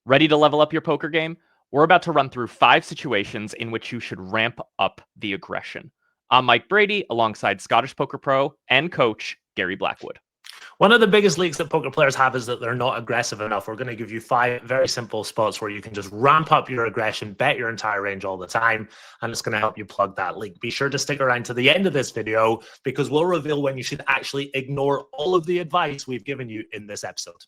Ready to level up your poker game? We're about to run through 5 situations in which you should ramp up the aggression. I'm Mike Brady, alongside Scottish poker pro and coach Gary Blackwood. One of the biggest leaks that poker players have is that they're not aggressive enough. We're going to give you 5 very simple spots where you can just ramp up your aggression, bet your entire range all the time, and it's going to help you plug that leak. Be sure to stick around to the end of this video because we'll reveal when you should actually ignore all of the advice we've given you in this episode.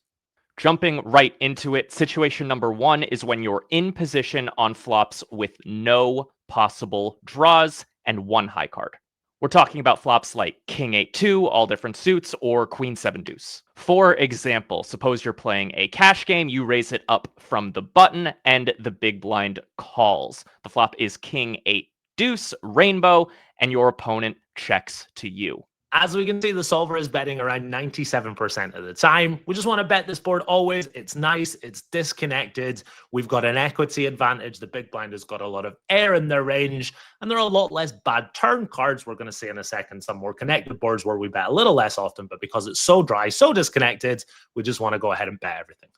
Jumping right into it, situation number 1 is when you're in position on flops with no possible draws and 1 high card. We're talking about flops like King 8-2, all different suits, or Queen 7 deuce. For example, suppose you're playing a cash game, you raise it up from the button, and the big blind calls. The flop is King 8 deuce, rainbow, and your opponent checks to you. As we can see, the solver is betting around 97% of the time. We just want to bet this board always. It's nice. It's disconnected. We've got an equity advantage. The big blind has got a lot of air in their range, and there are a lot less bad turn cards. We're going to see in a second some more connected boards where we bet a little less often, but because it's so dry, so disconnected, we just want to go ahead and bet everything.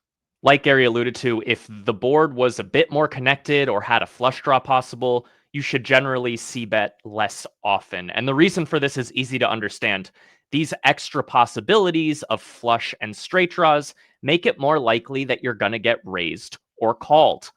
Like Gary alluded to, if the board was a bit more connected or had a flush draw possible, you should generally c-bet less often. And the reason for this is easy to understand. These extra possibilities of flush and straight draws make it more likely that you're going to get raised or called.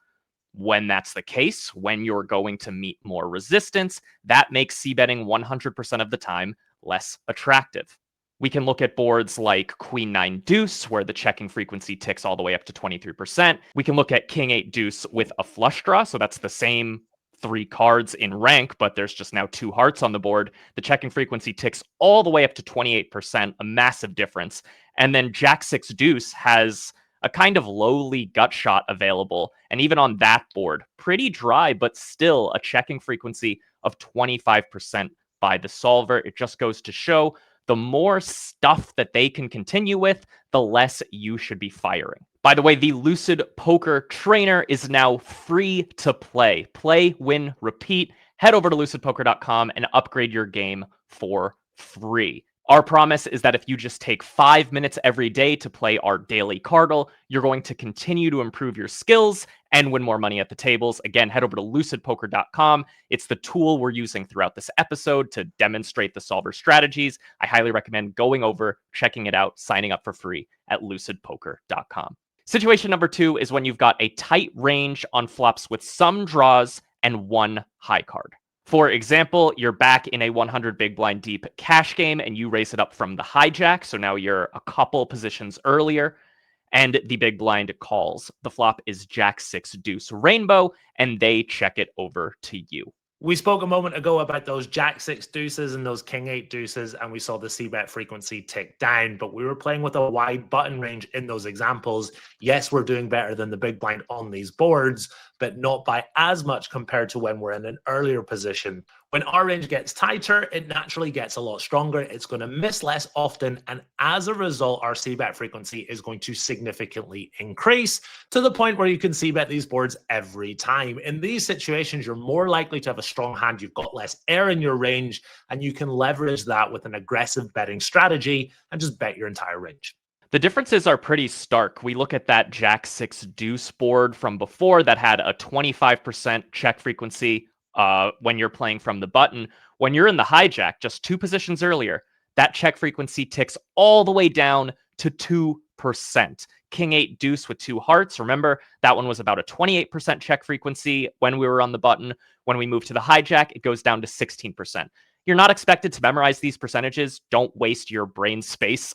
When that's the case, when you're going to meet more resistance, that makes c-betting 100% of the time less attractive. We can look at boards like Queen 9 deuce, where the checking frequency ticks all the way up to 23%. We can look at King 8 deuce with a flush draw, so that's the same 3 cards in rank, but there's just now 2 hearts on the board. The checking frequency ticks all the way up to 28%, a massive difference. And then Jack 6 deuce has a kind of lowly gut shot available. And even on that board, pretty dry, but still a checking frequency of 25% by the solver. It just goes to show the more stuff that they can continue with, the less you should be firing. By the way, the Lucid Poker Trainer is now free to play. Play, win, repeat. Head over to lucidpoker.com and upgrade your game for free. Our promise is that if you just take 5 minutes every day to play our daily cardle, you're going to continue to improve your skills and win more money at the tables. Again, head over to lucidpoker.com. It's the tool we're using throughout this episode to demonstrate the solver strategies. I highly recommend going over, checking it out, signing up for free at lucidpoker.com. Situation number 2 is when you've got a tight range on flops with some draws and 1 high card. For example, you're back in a 100 big blind deep cash game and you raise it up from the hijack. So now you're a couple positions earlier and the big blind calls. The flop is Jack 6 deuce rainbow and they check it over to you. We spoke a moment ago about those Jack 6 deuces and those King 8 deuces, and we saw the c-bet frequency tick down, but we were playing with a wide button range in those examples. Yes, we're doing better than the big blind on these boards, but not by as much compared to when we're in an earlier position. When our range gets tighter, it naturally gets a lot stronger. It's going to miss less often, and as a result, our c-bet frequency is going to significantly increase to the point where you can c-bet these boards every time. In these situations, you're more likely to have a strong hand. You've got less air in your range, and you can leverage that with an aggressive betting strategy and just bet your entire range. The differences are pretty stark. We look at that Jack 6 deuce board from before that had a 25% check frequency when you're playing from the button. When you're in the hijack, just 2 positions earlier, that check frequency ticks all the way down to 2%. King 8 deuce with 2 hearts. Remember, that one was about a 28% check frequency when we were on the button. When we move to the hijack, it goes down to 16%. You're not expected to memorize these percentages. Don't waste your brain space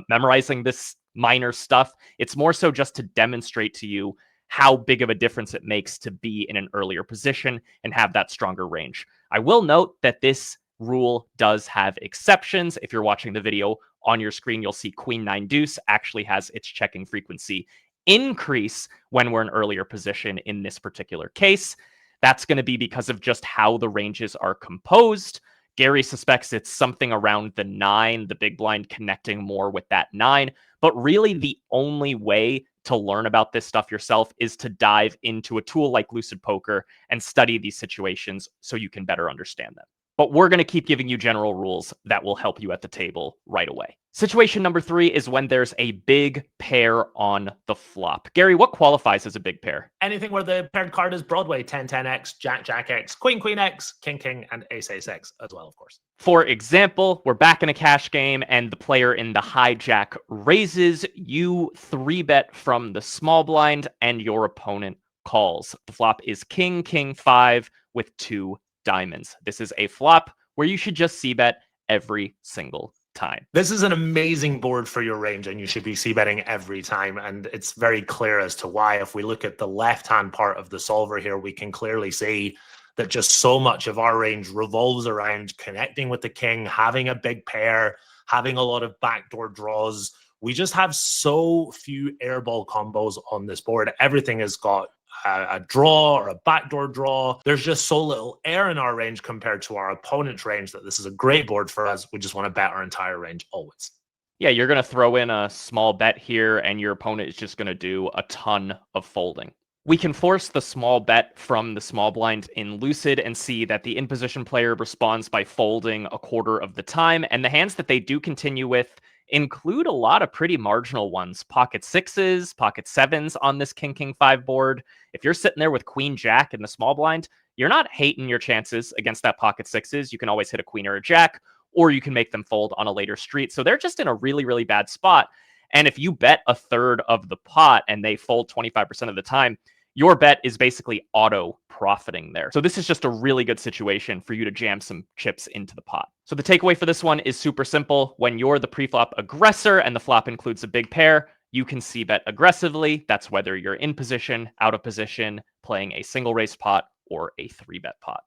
memorizing this minor stuff. It's more so just to demonstrate to you how big of a difference it makes to be in an earlier position and have that stronger range. I will note that this rule does have exceptions. If you're watching the video on your screen, you'll see Queen 9 deuce actually has its checking frequency increase when we're in earlier position in this particular case. That's going to be because of just how the ranges are composed. Gary suspects it's something around the 9, the big blind connecting more with that 9. But really, the only way to learn about this stuff yourself is to dive into a tool like Lucid Poker and study these situations so you can better understand them. but we're going to keep giving you general rules that will help you at the table right away. Situation number 3 is when there's a big pair on the flop. Gary, what qualifies as a big pair? Anything where the paired card is Broadway, 10-10x, Jack-Jack-X, Queen-Queen-X, King-King, and Ace-Ace-X as well, of course. For example, we're back in a cash game and the player in the hijack raises. You 3-bet from the small blind and your opponent calls. The flop is King, King, 5 with 2 diamonds. This is a flop where you should just c-bet every single time. This is an amazing board for your range, and you should be c-betting every time. And it's very clear as to why. If we look at the left-hand part of the solver here, we can clearly see that just so much of our range revolves around connecting with the king, having a big pair, having a lot of backdoor draws. We just have so few airball combos on this board. Everything has got a draw or a backdoor draw. There's just so little air in our range compared to our opponent's range that this is a great board for us. We just want to bet our entire range always. Yeah, you're going to throw in a small bet here and your opponent is just going to do a ton of folding. We can force the small bet from the small blind in Lucid and see that the in-position player responds by folding a quarter of the time, and the hands that they do continue with include a lot of pretty marginal ones. Pocket 6s, pocket 7s on this King, King, 5 board. If you're sitting there with Queen, Jack in the small blind, you're not hating your chances against that pocket 6s. You can always hit a Queen or a Jack, or you can make them fold on a later street. So they're just in a really, really bad spot. And if you bet a third of the pot and they fold 25% of the time, your bet is basically auto profiting there. So this is just a really good situation for you to jam some chips into the pot. So the takeaway for this one is super simple. When you're the pre-flop aggressor and the flop includes a big pair, you can c-bet aggressively. That's whether you're in position, out of position, playing a single raised pot, or a 3-bet pot.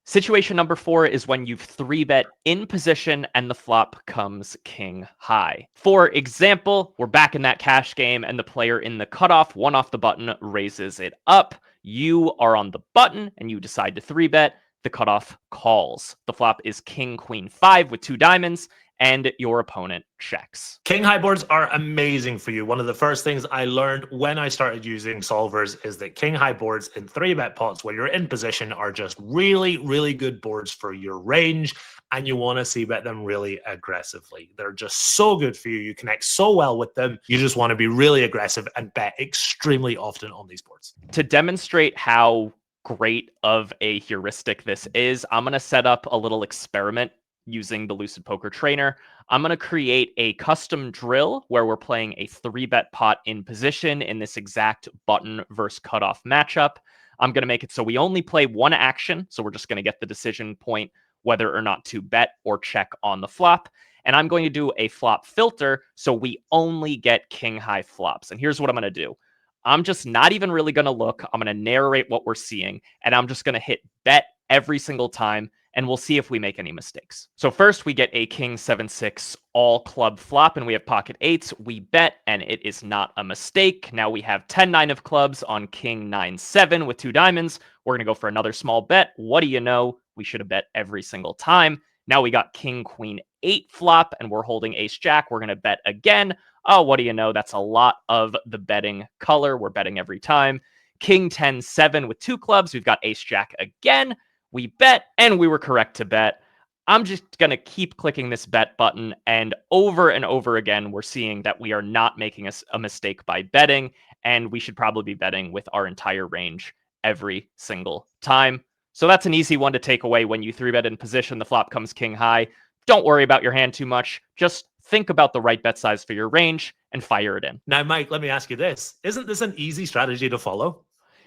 Situation number 4 is when you've 3-bet in position and the flop comes king high. For example, we're back in that cash game and the player in the cutoff, one off the button, raises it up. You are on the button and you decide to 3-bet. The cutoff calls. The flop is king, queen, 5 with 2 diamonds, and your opponent checks. King high boards are amazing for you. One of the first things I learned when I started using solvers is that king high boards in 3-bet pots where you're in position are just really, really good boards for your range, and you want to c-bet them really aggressively. They're just so good for you. You connect so well with them. You just want to be really aggressive and bet extremely often on these boards. To demonstrate how great of a heuristic this is, I'm going to set up a little experiment using the Lucid Poker trainer. I'm going to create a custom drill where we're playing a 3-bet pot in position in this exact button versus cutoff matchup. I'm going to make it so we only play one action. So we're just going to get the decision point whether or not to bet or check on the flop. And I'm going to do a flop filter so we only get king high flops. And here's what I'm going to do. I'm just not even really going to look. I'm going to narrate what we're seeing, and I'm just going to hit bet every single time, and we'll see if we make any mistakes. So first we get a king 7-6 all club flop, and we have pocket 8s. We bet, and it is not a mistake. Now we have 10-9 of clubs on king 9-7 with 2 diamonds. We're going to go for another small bet. What do you know? We should have bet every single time. Now we got king queen 8 flop, and we're holding ace jack. We're going to bet again. Oh, what do you know? That's a lot of the betting color. We're betting every time. King 10-7 with 2 clubs. We've got ace jack again. We bet, and we were correct to bet. I'm just going to keep clicking this bet button, and over again, we're seeing that we are not making a mistake by betting, and we should probably be betting with our entire range every single time. So that's an easy one to take away. When you 3-bet in position, the flop comes king high. Don't worry about your hand too much. Just think about the right bet size for your range and fire it in. Now, Mike, let me ask you this. Isn't this an easy strategy to follow?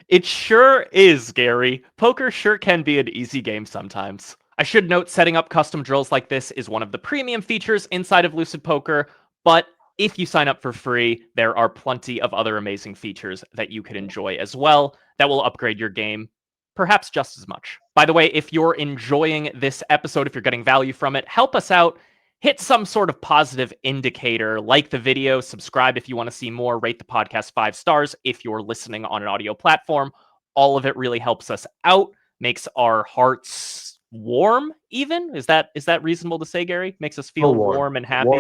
It sure is, Gary. Poker sure can be an easy game sometimes. I should note setting up custom drills like this is one of the premium features inside of Lucid Poker, but if you sign up for free, there are plenty of other amazing features that you could enjoy as well that will upgrade your game perhaps just as much. By the way, if you're enjoying this episode, if you're getting value from it, help us out. Hit some sort of positive indicator, like the video, subscribe if you want to see more, rate the podcast 5 stars if you're listening on an audio platform. All of it really helps us out, makes our hearts warm even. Is that reasonable to say, Gary? Makes us feel warm and happy.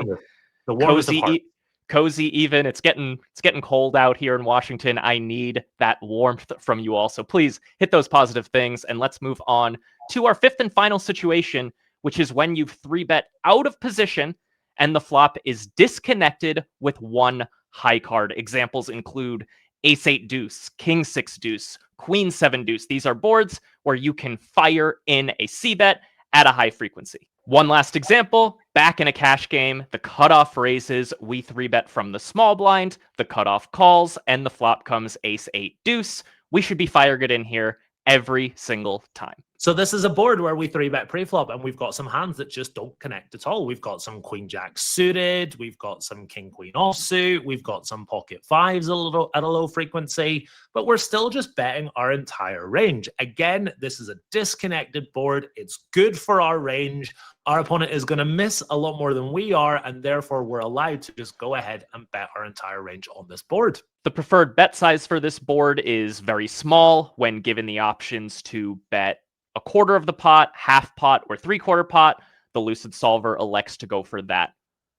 The warmest of heart. cozy even. It's getting cold out here in Washington. I need that warmth from you all. So please hit those positive things, and let's move on to our fifth and final situation, which is when you've 3-bet out of position and the flop is disconnected with one high card. Examples include ace-8 deuce, king-6 deuce, queen-7 deuce. These are boards where you can fire in a c-bet at a high frequency. One last example, back in a cash game, the cutoff raises, we 3-bet from the small blind, the cutoff calls, and the flop comes ace-8 deuce. We should be fire good in here every single time. So this is a board where we 3-bet pre-flop, and we've got some hands that just don't connect at all. We've got some queen jack suited, we've got some king queen offsuit, we've got some pocket fives at a low frequency, but we're still just betting our entire range. Again, this is a disconnected board. It's good for our range. Our opponent is going to miss a lot more than we are, and therefore we're allowed to just go ahead and bet our entire range on this board. The preferred bet size for this board is very small when given the options to bet a quarter of the pot, half pot, or 3/4 pot. The Lucid Solver elects to go for that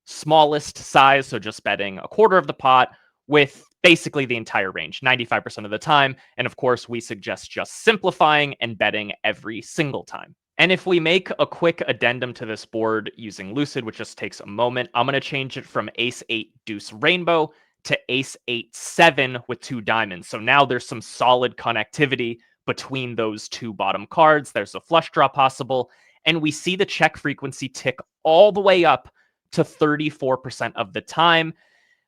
smallest size, so just betting a quarter of the pot with basically the entire range, 95% of the time. And of course, we suggest just simplifying and betting every single time. And if we make a quick addendum to this board using Lucid, which just takes a moment, I'm going to change it from ace-8 deuce rainbow to ace-8 7 with 2 diamonds. So now there's some solid connectivity between those two bottom cards. There's a flush draw possible, and we see the check frequency tick all the way up to 34% of the time.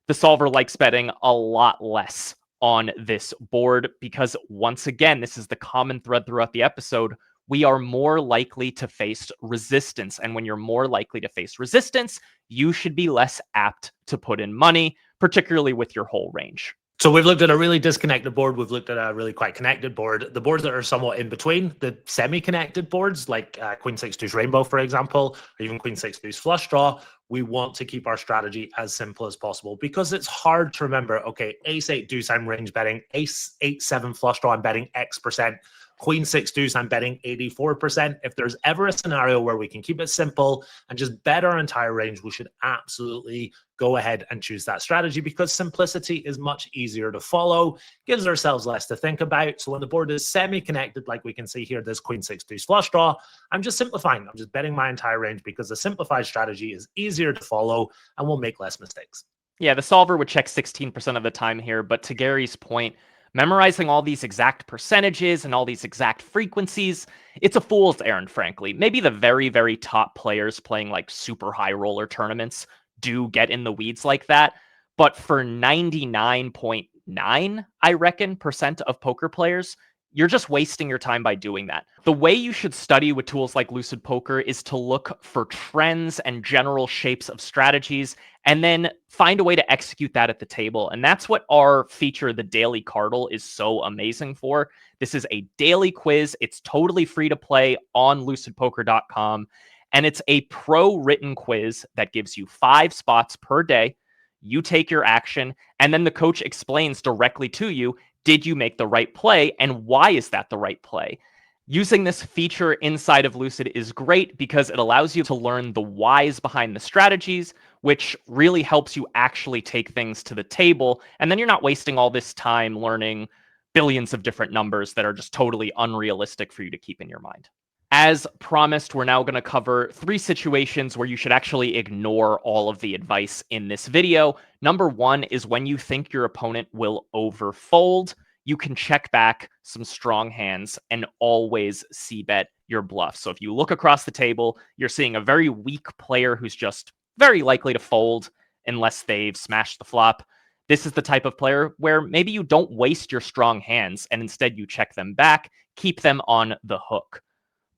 The solver likes betting a lot less on this board because, once again, this is the common thread throughout the episode. We are more likely to face resistance, and when you're more likely to face resistance, you should be less apt to put in money, particularly with your whole range. So we've looked at a really disconnected board. We've looked at a really quite connected board. The boards that are somewhat in between, the semi-connected boards, like Queen-6 deuce rainbow, for example, or even Queen-6 deuce flush draw, we want to keep our strategy as simple as possible because it's hard to remember, okay, ace-8 deuce, I'm range betting, ace-8 7 flush draw, I'm betting X%. Queen-6 deuce, I'm betting 84%. If there's ever a scenario where we can keep it simple and just bet our entire range, we should absolutely go ahead and choose that strategy because simplicity is much easier to follow, gives ourselves less to think about. So when the board is semi-connected, like we can see here, this Queen-6 deuce flush draw, I'm just simplifying. I'm just betting my entire range because the simplified strategy is easier to follow and will make less mistakes. Yeah, the solver would check 16% of the time here, but to Gary's point, memorizing all these exact percentages and all these exact frequencies, it's a fool's errand, frankly. Maybe the very, very top players playing like super high roller tournaments do get in the weeds like that. But for 99.9, I reckon, percent of poker players, you're just wasting your time by doing that. The way you should study with tools like Lucid Poker is to look for trends and general shapes of strategies, and then find a way to execute that at the table. And that's what our feature, the Daily Cardinal, is so amazing for. This is a daily quiz. It's totally free to play on lucidpoker.com. And it's a pro-written quiz that gives you 5 spots per day. You take your action, and then the coach explains directly to you, did you make the right play, and why is that the right play? Using this feature inside of Lucid is great because it allows you to learn the whys behind the strategies, which really helps you actually take things to the table. And then you're not wasting all this time learning billions of different numbers that are just totally unrealistic for you to keep in your mind. As promised, we're now going to cover 3 situations where you should actually ignore all of the advice in this video. Number 1 is when you think your opponent will overfold. You can check back some strong hands and always c-bet your bluff. So if you look across the table, you're seeing a very weak player who's just very likely to fold unless they've smashed the flop. This is the type of player where maybe you don't waste your strong hands and instead you check them back, keep them on the hook.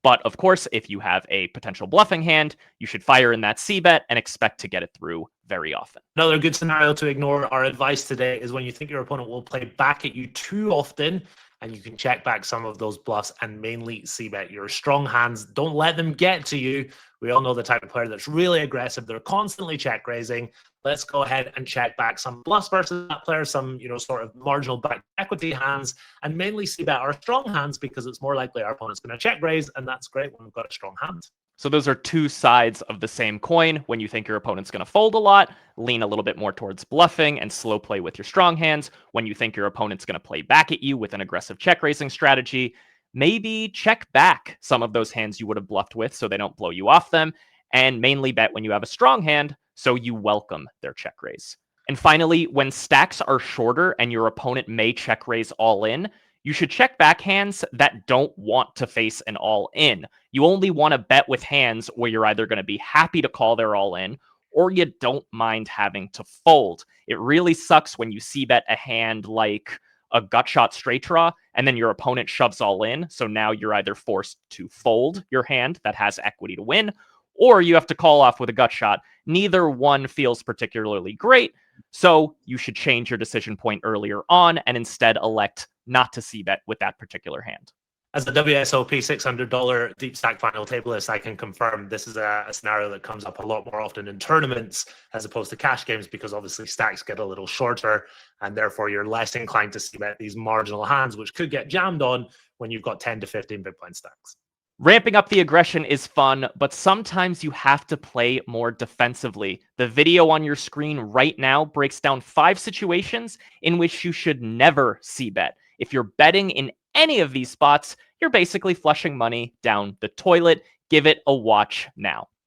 But of course, if you have a potential bluffing hand, you should fire in that c-bet and expect to get it through very often. Another good scenario to ignore our advice today is when you think your opponent will play back at you too often, and you can check back some of those bluffs and mainly c-bet your strong hands. Don't let them get to you. We all know the type of player that's really aggressive. They're constantly check raising. Let's go ahead and check back some bluffs versus that player, some, sort of marginal back equity hands, and mainly c-bet our strong hands because it's more likely our opponent's going to check raise, and that's great when we've got a strong hand. So those are two sides of the same coin. When you think your opponent's going to fold a lot, lean a little bit more towards bluffing and slow play with your strong hands. When you think your opponent's going to play back at you with an aggressive check raising strategy, maybe check back some of those hands you would have bluffed with so they don't blow you off them, and mainly bet when you have a strong hand so you welcome their check raise. And finally, when stacks are shorter and your opponent may check raise all in, you should check back hands that don't want to face an all in. You only want to bet with hands where you're either going to be happy to call their all in or you don't mind having to fold. It really sucks when you see bet a hand like a gut shot straight draw and then your opponent shoves all in. So now you're either forced to fold your hand that has equity to win, or you have to call off with a gut shot. Neither one feels particularly great. So you should change your decision point earlier on and instead elect not to c bet with that particular hand. As a WSOP $600 deep stack final tableist, I can confirm this is a scenario that comes up a lot more often in tournaments as opposed to cash games, because obviously stacks get a little shorter and therefore you're less inclined to see bet these marginal hands, which could get jammed on when you've got 10 to 15 big blind stacks. Ramping up the aggression is fun, but sometimes you have to play more defensively. The video on your screen right now breaks down 5 situations in which you should never c-bet. If you're betting in any of these spots, you're basically flushing money down the toilet. Give it a watch now.